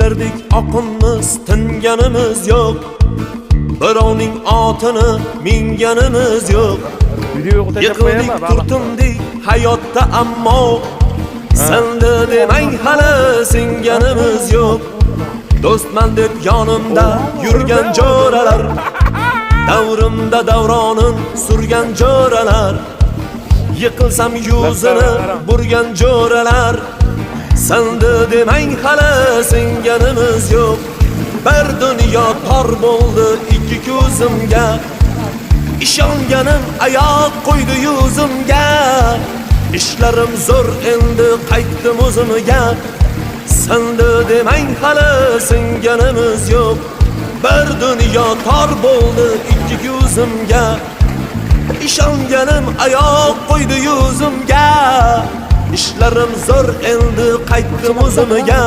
Gullardek oqinmiz, tinganimiz yo'q. Birovning otini minganimiz yo'q. Yiqildik, turtindik hayotda ammo senda demang hali singanimiz yo'q. Do'stman deb yonimda yurgan jo'ralar, davrimda davronin surgan jo'ralar, yiqilsam yuzini burgan jo'ralar, senda demang hali singanimiz yo'q. Bir dunyo tor bo'ldi ikki ko'zimga, ishonganim oyoq qo'ydi yuzimga. Ishlarim zo'r endi qaytdim o'zimga, senda demang hali singanimiz yo'q. Bir dunyo tor bo'ldi ikki ko'zimga, ishonganim oyoq qo'ydi yuzimga. Ishlarim zo'r endi qaytdim o'zimga,